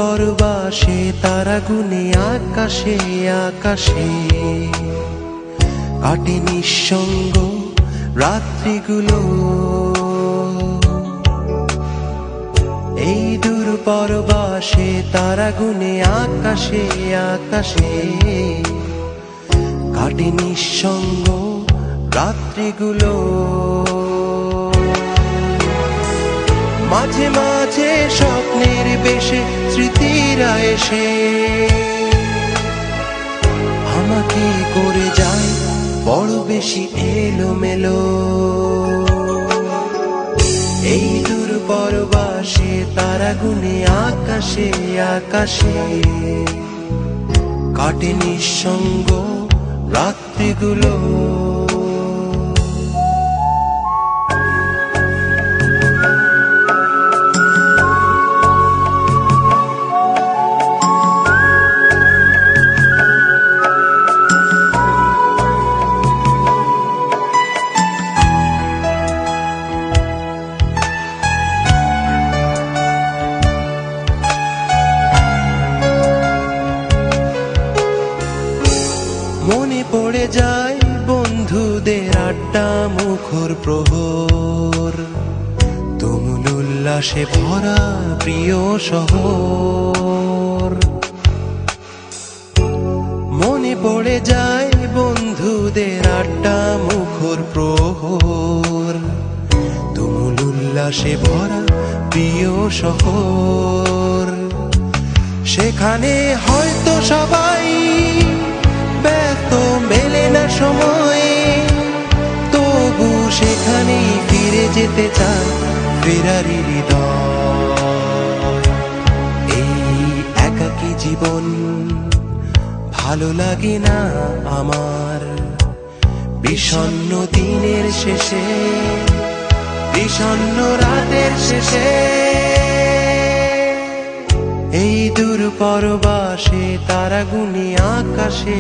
পরবাসে তারা গুনে আকাশে আকাশে কাটে নিঃসঙ্গ রাত্রিগুলো। এই দূর পরবাসে তারা গুনে আকাশে আকাশে কাটে নিঃসঙ্গ রাত্রিগুলো। মাঝে মাঝে স্বপ্নের বেশে স্মৃতিরা এসে আমাকে করে যায় বড় বেশি এলোমেলো। এই দূর পরবাসে তারা গুনে আকাশে আকাশে কাটে নিঃসঙ্গ রাত্রিগুলো। মনে পড়ে যায় বন্ধুদের আড্ডা মুখর প্রহর, তুমুল উল্লাসে ভরা প্রিয় শহর। মনে পড়ে যায় বন্ধুদের আড্ডা মুখর প্রহর, তুমুল উল্লাসে ভরা প্রিয় শহর। সেখানে হয়তো সবাই ব্যস্ত, মেলে না সময়, তবু সেখানেই ফিরে যেতে চায় ফেরারি হৃদয়। এই একাকী জীবন ভালো লাগে না আমার, বিষণ্ণ দিনের শেষে, বিষণ্ণ রাতের শেষে। এই দূর পরবাসে তারা গুনে আকাশে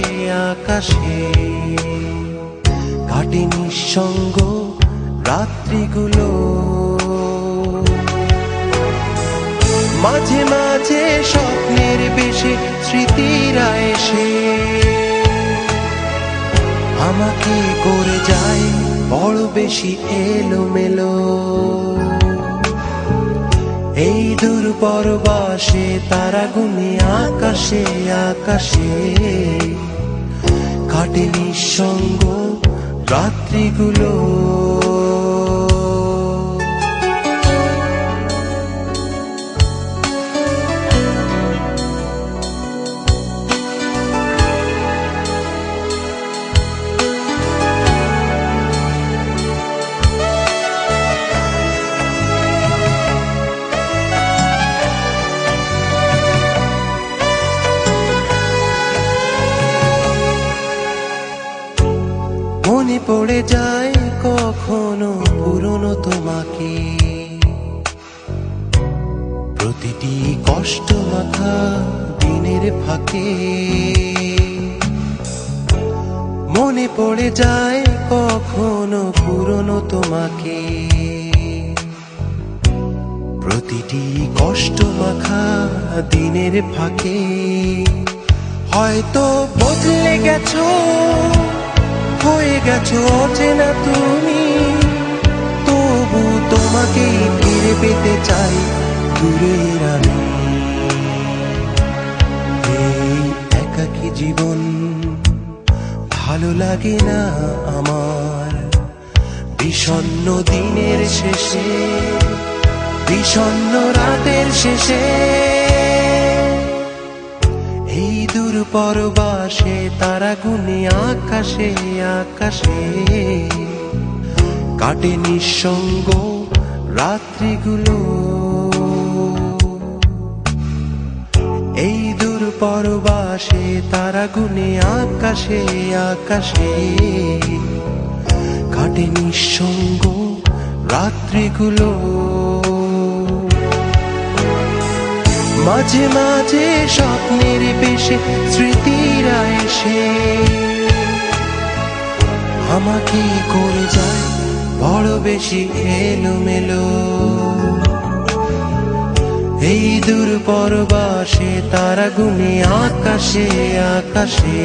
আকাশে কাটে নিঃসঙ্গ রাত্রিগুলো। মাঝে মাঝে স্বপ্নের বেশে স্মৃতিরা এসে আমাকে করে যায় বড় বেশি এলোমেলো। এই দূর পরবাসে তারা গুনে আকাশে আকাশে কাটে নিঃসঙ্গ রাত্রিগুলো। মনে পড়ে যায় কখনো পুরনো তোমাকে, প্রতিটি কষ্ট মাখা দিনের ফাঁকে। মনে পড়ে যায় কখনো পুরনো তোমাকে, প্রতিটি কষ্ট মাখা দিনের ফাঁকে। হয়তো বদলে গেছো, হয়ে গেছো অচেনা তুমি, তবু তোমাকেই ফিরে পেতে চাই দূরের আমি। এই একাকী জীবন ভালো লাগে না আমার, বিষণ্ণ দিনের শেষে, বিষণ্ণ রাতের শেষে। এই দূর পরবাসে তারা গুনে আকাশে আকাশে কাটে নিঃসঙ্গ রাত্রিগুলো। এই দূর পরবাসে তারা গুনে আকাশে আকাশে কাটে নিঃসঙ্গ রাত্রিগুলো। মাঝে মাঝে স্বপ্নের বেশে স্মৃতিরা এসে আমাকে করে যায় বড় বেশি এলোমেলো। এই দূর পরবাসে তারা গুনে আকাশে আকাশে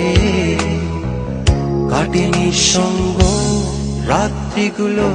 কাটে নিঃসঙ্গ রাত্রিগুলো।